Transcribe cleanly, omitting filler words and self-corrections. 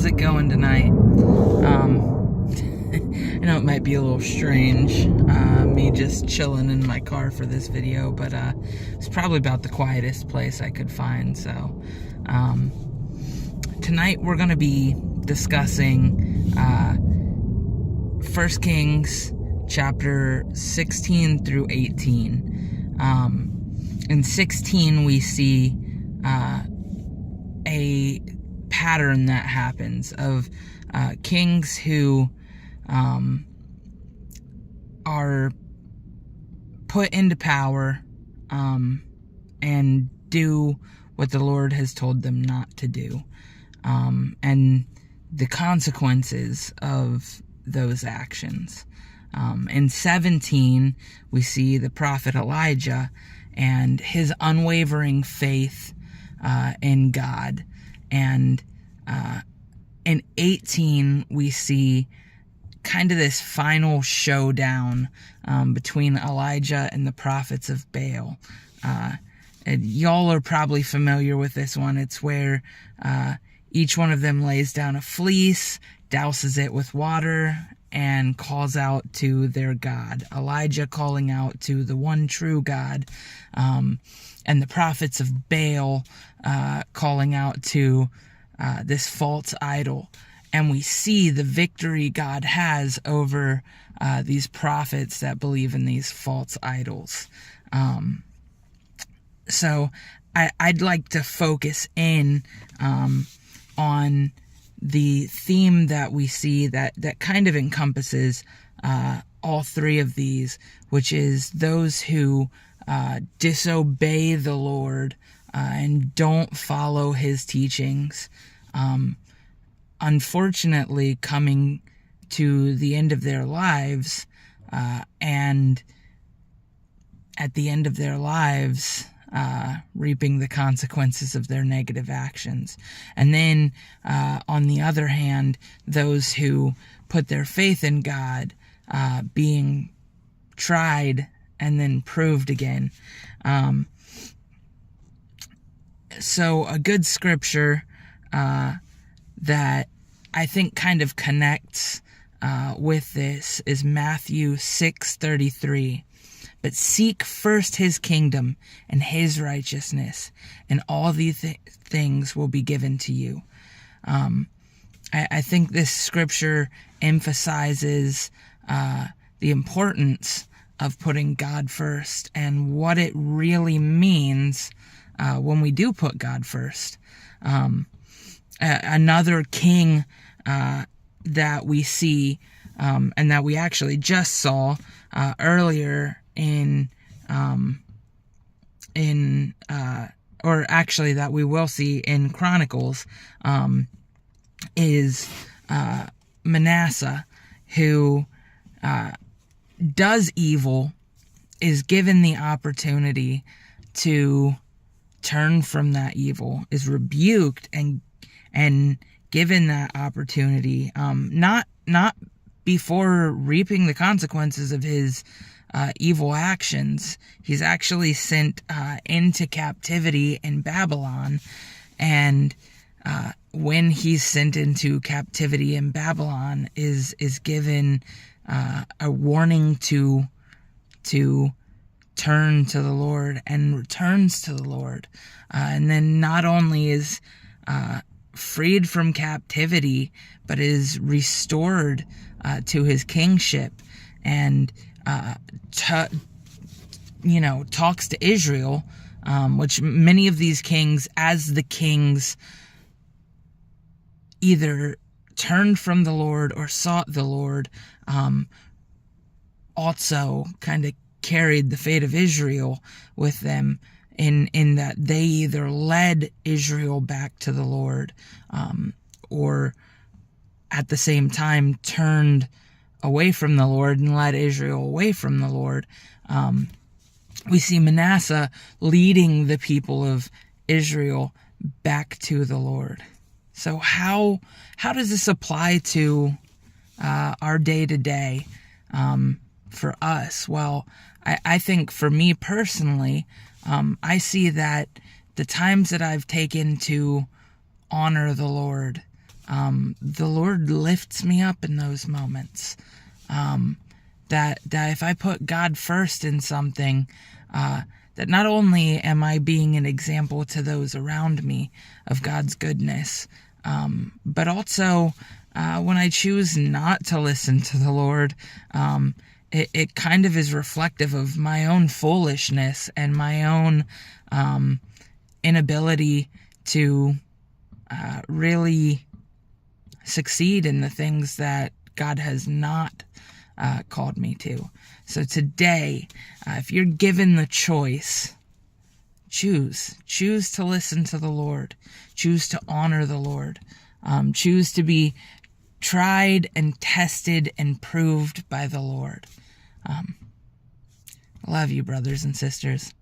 how's it going tonight? I know it might be a little strange, me just chilling in my car for this video, but it's probably about the quietest place I could find. So tonight we're going to be discussing 1 Kings chapter 16 through 18. In 16 we see a pattern that happens of kings who are put into power and do what the Lord has told them not to do, and the consequences of those actions. In 17 we see the prophet Elijah and his unwavering faith in God, and in 18 we see kind of this final showdown between Elijah and the prophets of Baal. And y'all are probably familiar with this one. It's where each one of them lays down a fleece, douses it with water, and calls out to their God. Elijah calling out to the one true God, and the prophets of Baal calling out to this false idol. And we see the victory God has over these prophets that believe in these false idols. So I'd like to focus in on the theme that we see that kind of encompasses all three of these, which is those who disobey the Lord and don't follow his teachings, unfortunately coming to the end of their lives, and at the end of their lives reaping the consequences of their negative actions. And then on the other hand, those who put their faith in God being tried and then proved again. So a good scripture that I think kind of connects with this is Matthew 6:33. But seek first his kingdom and his righteousness, and all these things will be given to you. I think this scripture emphasizes the importance of putting God first and what it really means when we do put God first. Another king that we see, and that we actually just saw earlier or actually that we will see in Chronicles, is Manasseh, who does evil, is given the opportunity to turn from that evil, is rebuked and given that opportunity, not before reaping the consequences of his evil actions. He's actually sent into captivity in Babylon, and when he's sent into captivity in Babylon is given a warning to turn to the Lord, and returns to the Lord, and then not only is freed from captivity, but is restored to his kingship, and talks to Israel, which many of these kings, as the kings either turned from the Lord or sought the Lord, also kind of carried the fate of Israel with them, in that they either led Israel back to the Lord, or at the same time turned away from the Lord and led Israel away from the Lord. We see Manasseh leading the people of Israel back to the Lord. So how does this apply to our day-to-day for us? Well, I think for me personally, I see that the times that I've taken to honor the Lord, the Lord lifts me up in those moments. That if I put God first in something, that not only am I being an example to those around me of God's goodness, but also when I choose not to listen to the Lord, it kind of is reflective of my own foolishness and my own inability to really succeed in the things that God has not called me to. So today, if you're given the choice, choose to listen to the Lord, choose to honor the Lord, choose to be tried and tested and proved by the Lord. Love you, brothers and sisters.